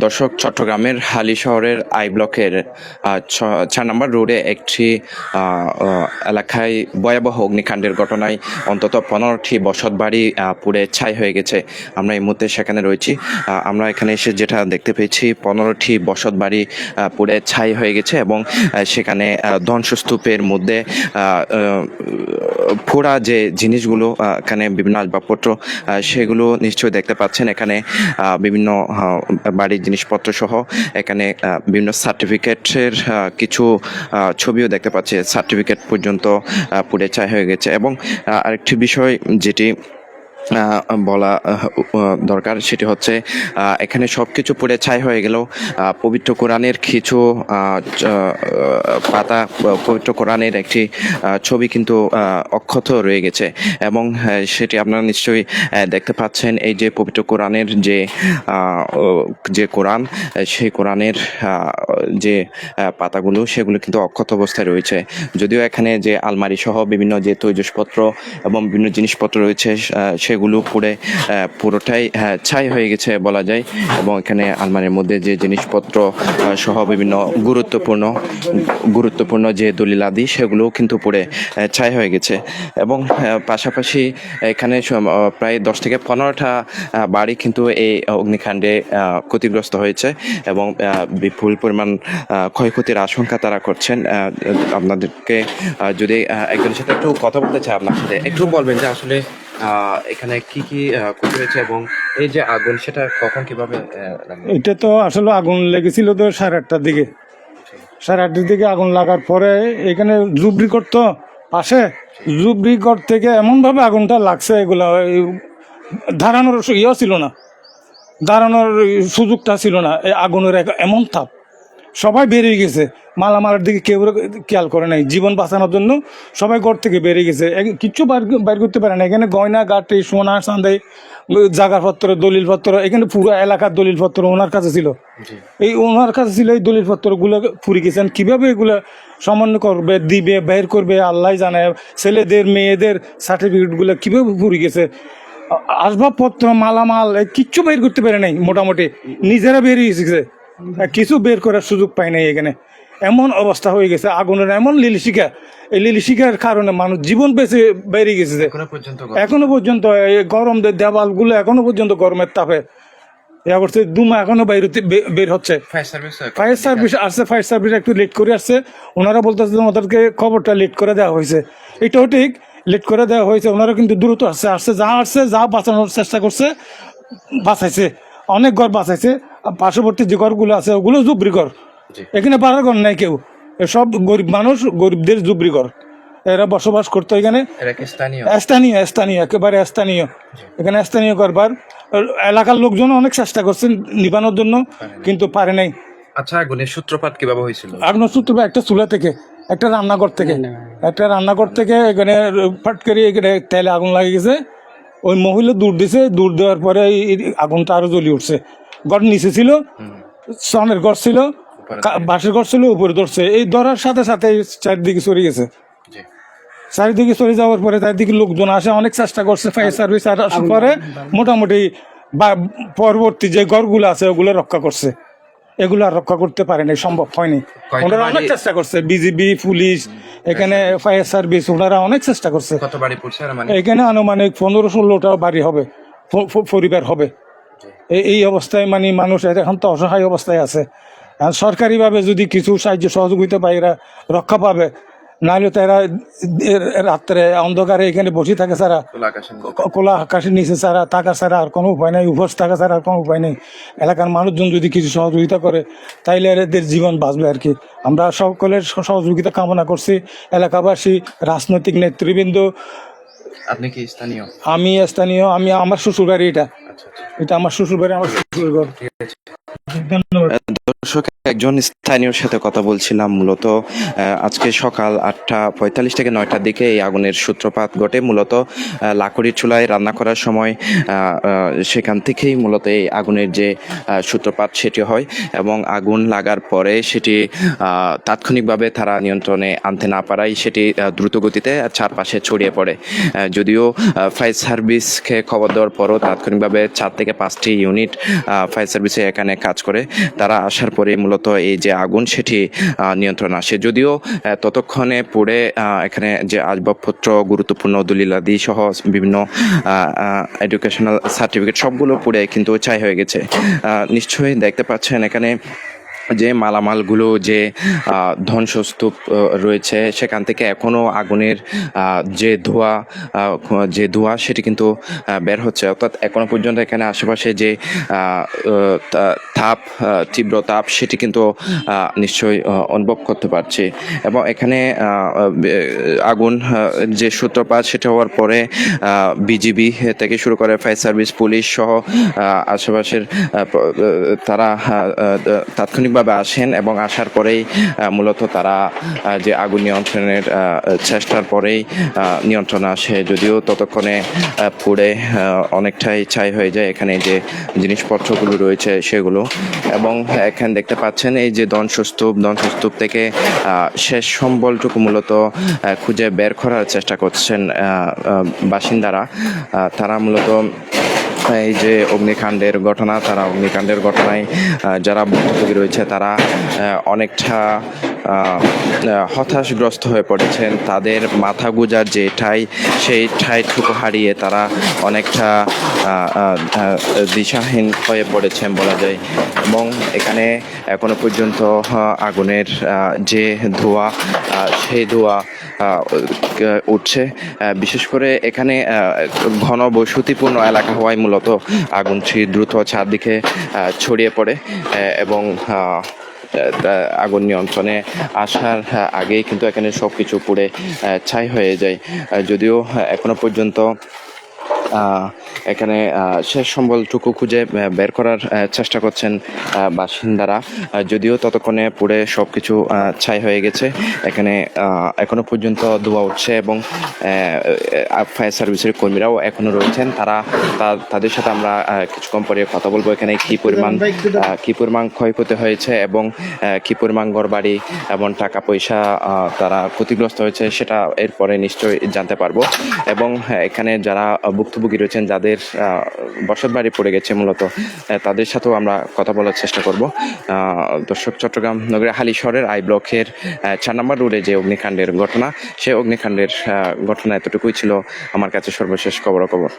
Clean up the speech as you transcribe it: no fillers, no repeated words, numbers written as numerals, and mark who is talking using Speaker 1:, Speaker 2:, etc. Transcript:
Speaker 1: দর্শক, চট্টগ্রামের হালি শহরের আই ব্লকের 4 নম্বর রোডে একটি এলাকায় ভয়াবহ অগ্নিকাণ্ডের ঘটনায় অন্তত 15টি বসতবাড়ি পুড়ে ছাই হয়ে গেছে। আমরা এই মুহূর্তে সেখানে রয়েছি। আমরা এখানে এসে যেটা দেখতে পেয়েছি, 15টি বসতবাড়ি পুড়ে ছাই হয়ে গেছে এবং সেখানে ধ্বংসস্তূপের মধ্যে পোড়া যে জিনিসগুলো, এখানে বিভিন্ন আসবাবপত্র, সেগুলো নিশ্চয়ই দেখতে পাচ্ছেন। এখানে বিভিন্ন বাড়ির জিনিসপত্র সহ এখানে বিভিন্ন সার্টিফিকেটের কিছু ছবিও দেখতে পাচ্ছি। সার্টিফিকেট পর্যন্ত পুড়ে ছাই হয়ে গেছে। এবং আরেকটি বিষয় যেটি বলা দরকার, সেটি হচ্ছে এখানে সব কিছু পুড়ে ছাই হয়ে গেলেও পবিত্র কোরআনের কিছু পাতা, পবিত্র কোরআনের একটি ছবি কিন্তু অক্ষত রয়ে গেছে এবং সেটি আপনারা নিশ্চয়ই দেখতে পাচ্ছেন। এই যে পবিত্র কোরআনের যে কোরআন, সেই কোরআনের যে পাতাগুলো, সেগুলো কিন্তু অক্ষত অবস্থায় রয়েছে। যদিও এখানে যে আলমারি সহ বিভিন্ন যে তৈজসপত্র এবং বিভিন্ন জিনিসপত্র রয়েছে, সেগুলো পুড়ে পুরোটাই ছাই হয়ে গেছে বলা যায়। এবং এখানে আলমারির মধ্যে যে জিনিসপত্র সহ বিভিন্ন গুরুত্বপূর্ণ যে দলিলাদি, সেগুলোও কিন্তু পুড়ে ছাই হয়ে গেছে। এবং পাশাপাশি এখানে প্রায় 10 থেকে 15টা বাড়ি কিন্তু এই অগ্নিকাণ্ডে ক্ষতিগ্রস্ত হয়েছে এবং বিপুল পরিমাণ ক্ষয়ক্ষতির আশঙ্কা তারা করছেন। আপনাদেরকে যদি একজনের সাথে একটু কথা বলতে চাই, আপনার সাথে একটু বলবেন যে আসলে এখানে কি কি ক্ষতি হয়েছে এবং এই যে আগুন, সেটা কখন কিভাবে?
Speaker 2: এটা তো আসলে আগুন লেগেছিল তো 8:30টার দিকে। 8:30টার দিকে আগুন লাগার পরে এখানে জুবরিঘর তো পাশে, জুবরিঘর থেকে এমনভাবে আগুনটা লাগছে, এগুলা দাঁড়ানোর ইয়েও ছিল না, দাঁড়ানোর সুযোগটা ছিল না। এই আগুনের এমন তাপ, সবাই বেরিয়ে গেছে। মালামালের দিকে কেউ খেয়াল করে নাই। জীবন বাঁচানোর জন্য সবাই ঘর থেকে বেরিয়ে গেছে, কিচ্ছু বাইর করতে পারে না। এখানে গয়না গাটি, সোনা চাঁদাই, জায়গাপত্র, দলিলপত্র, এখানে পুরো এলাকার দলিলপত্র ওনার কাছে ছিল। ওনার কাছে ছিল এই দলিলপত্রগুলো পুড়ে গেছেন। কীভাবে এগুলো সমন্বয় করবে, দিবে, বের করবে আল্লাহ জানে। ছেলেদের মেয়েদের সার্টিফিকেটগুলো কীভাবে পুড়ে গেছে, আসবাবপত্র, মালামাল কিচ্ছু বের করতে পারে নাই। মোটামুটি নিজেরা বেরিয়ে গেছে, কিছু বের করার সুযোগ পায় নাই। এখানে এমন অবস্থা হয়ে গেছে আগুনের, এমন লিলিশিকা, এই লিলিশিকার কারণে মানুষ জীবন বেঁচে বেরিয়ে গেছে। এখনো পর্যন্ত এই গরম দেওয়ালগুলো এখনো পর্যন্ত গরমের তাপে ইয়া করছে। দুমা এখনো বের হচ্ছে। ফায়ার সার্ভিস আসছে, ফায়ার সার্ভিস একটু লেট করে আসছে। ওনারা বলতেছে ওদেরকে খবরটা লেট করে দেওয়া হয়েছে। এটাও ঠিক, লেট করে দেওয়া হয়েছে। ওনারা কিন্তু দ্রুত আসছে, যা বাঁচানোর চেষ্টা করছে, বাঁচাইছে, অনেক ঘর বাঁচাইছে। পার্শ্ববর্তী যে ঘরগুলো আছে ওগুলো জুবরি ঘর, এখানে পাড়ার ঘর নাই কেউ। সব গরিব মানুষ, গরিবদের জুবরি ঘর, এরা বসবাস করতো এখানে। স্থানীয়, একেবারে স্থানীয়। এখানে স্থানীয় ঘরবার এলাকার লোকজন অনেক চেষ্টা করছেন নিবানোর জন্য, কিন্তু পারে নাই।
Speaker 1: আচ্ছা, আগুনের সূত্রপাত কিভাবে হয়েছিল?
Speaker 2: আগুনের সূত্রপাত একটা চুলা থেকে, একটা রান্নাঘর থেকে এখানে ফাট করে এখানে তেলে আগুন লাগে গেছে। ওই মহিলা দূর দিছে, দূর দেওয়ার পরে আগুনটা আরো জ্বলি উঠছে। ঘর নিচে ছিল, সনের ঘর ছিল, বাঁশের ঘর ছিল, উপরে ধরছে। এই ধরার সাথে সাথে চারিদিকে সরে গেছে। চারিদিকে সরে যাওয়ার পরে চারিদিকে লোকজন আসে, অনেক চেষ্টা করছে ফায়ার সার্ভিস। আর পরে মোটামুটি পরবর্তী যে ঘরগুলো আছে ওগুলো রক্ষা করছে। এগুলো আর রক্ষা করতে পারেনি, সম্ভব হয়নি। ওনারা অনেক চেষ্টা করছে, বিজিবি, পুলিশ, এখানে ফায়ার সার্ভিস, ওনারা অনেক চেষ্টা করছে। এখানে আনুমানিক 15-16টা বাড়ি হবে, পরিবার হবে। এই অবস্থায় মানে মানুষ এখন তো অসহায় অবস্থায় আছে। সরকারিভাবে যদি কিছু সাহায্য সহযোগিতা পায় এরা রক্ষা পাবে, নাহলে তো এরা রাত্রে অন্ধকারে এখানে বসে থাকে ছাড়া, খোলা আকাশের নিচে ছাড়া, থাকা ছাড়া আর কোনো উপায় নেই, উপোস থাকা ছাড়া আর কোনো উপায় নেই। এলাকার মানুষজন যদি কিছু সহযোগিতা করে তাইলে এদের জীবন বাঁচবে আর কি। আমরা সকলের সহযোগিতা কামনা করছি, এলাকাবাসী, রাজনৈতিক নেতৃবৃন্দ।
Speaker 1: আপনি কি স্থানীয়?
Speaker 2: আমি স্থানীয়, আমার শ্বশুর বাড়ি এটা। এটা আমার শ্বশুর বাড়ি, আমার শ্বশুর ঘর। ধন্যবাদ।
Speaker 1: দর্শক, একজন স্থানীয়র সাথে কথা বলছিলাম। মূলত আজকে সকাল 8:45 থেকে 9টার দিকে এই আগুনের সূত্রপাত ঘটে। মূলত লাকড়ির চুলায় রান্না করার সময় সেখান থেকেই মূলত এই আগুনের যে সূত্রপাত সেটি হয়, এবং আগুন লাগার পরে সেটি তাৎক্ষণিকভাবে তারা নিয়ন্ত্রণে আনতে না পারায় সেটি দ্রুত গতিতে চারপাশে ছড়িয়ে পড়ে। যদিও ফায়ার সার্ভিসকে খবর দেওয়ার পরও তাৎক্ষণিকভাবে 4 থেকে 5টি ইউনিট ফায়ার সার্ভিসে এখানে কাজ করে। তারা আসার পরে মূলত এই যে আগুন সেটি নিয়ন্ত্রণ আসে। যদিও ততক্ষণে পুড়ে এখানে যে আসবাবপত্র, গুরুত্বপূর্ণ দলিলাদি সহ বিভিন্ন এডুকেশনাল সার্টিফিকেট সবগুলো পুড়ে কিন্তু ছাই হয়ে গেছে। নিশ্চয়ই দেখতে পাচ্ছেন এখানে যে মালামালগুলো, যে ধ্বংসস্তূপ রয়েছে, সেখান থেকে এখনও আগুনের যে ধোঁয়া সেটি কিন্তু বের হচ্ছে। অর্থাৎ এখনো পর্যন্ত এখানে আশেপাশে যে তীব্র তাপ সেটি কিন্তু নিশ্চয়ই অনুভব করতে পারছি। এবং এখানে আগুন যে সূত্রপাত সেটা হওয়ার পরে বিজিবি থেকে শুরু করে ফায়ার সার্ভিস, পুলিশ সহ আশেপাশের তারা তাৎক্ষণিকভাবে আসেন, এবং আসার পরেই মূলত তারা যে আগুন নিয়ন্ত্রণের চেষ্টার পরেই নিয়ন্ত্রণে আসে। যদিও ততক্ষণে পুড়ে অনেকটাই ছাই হয়ে যায় এখানে যে জিনিসপত্রগুলো রয়েছে সেগুলো। এবং এখানে দেখতে পাচ্ছেন এই যে ধ্বংসস্তূপ থেকে শেষ সম্বলটুকু মূলত খুঁজে বের করার চেষ্টা করছেন বাসিন্দারা। তারা মূলত এই যে অগ্নিকাণ্ডের ঘটনায় যারা ভুক্তভোগী রয়েছে তারা অনেকটা হতাশগ্রস্ত হয়ে পড়েছেন। তাদের মাথা গোঁজার যে ঠাঁই, সেই ঠাঁইটুকু হারিয়ে তারা অনেকটা দিশাহীন হয়ে পড়েছেন বলা যায়। এবং এখানে এখনো পর্যন্ত আগুনের যে ধোঁয়া, সেই ধোঁয়া উঠছে। বিশেষ করে এখানে ঘনবসতিপূর্ণ এলাকা হওয়ায় মূলত আগুনটি দ্রুত চারদিকে ছড়িয়ে পড়ে, এবং আগুন নিয়ন্ত্রণে আসার আগেই কিন্তু এখানে সব কিছু পুড়ে ছাই হয়ে যায়। যদিও এখনো পর্যন্ত এখানে শেষ সম্বলটুকু খুঁজে বের করার চেষ্টা করছেন বাসিন্দারা। যদিও ততক্ষণে পুড়ে সব কিছু ছাই হয়ে গেছে। এখানে এখনো পর্যন্ত ধোঁয়া উঠছে, এবং ফায়ার সার্ভিসের কর্মীরাও এখনো রয়েছেন। তাদের সাথে আমরা কিছুক্ষণ পরে কথা বলবো। এখানে কি পরিমাণ ক্ষয়ক্ষতি হয়েছে, এবং কি পরিমাণ ঘরবাড়ি এবং টাকা পয়সা তারা ক্ষতিগ্রস্ত হয়েছে সেটা এরপরে নিশ্চয়ই জানতে পারবো। এবং এখানে যারা ভুক্তভোগী রয়েছেন, যাদের বসত বাড়ি পড়ে গেছে মূলত, তাদের সাথেও আমরা কথা বলার চেষ্টা করব। দর্শক, চট্টগ্রাম নগরের হালিশহরের আই ব্লকের 4 নম্বর রোডে যে অগ্নিকাণ্ডের ঘটনা, সেই অগ্নিকাণ্ডের ঘটনা এতটুকুই ছিল আমার কাছে সর্বশেষ খবরাখবর।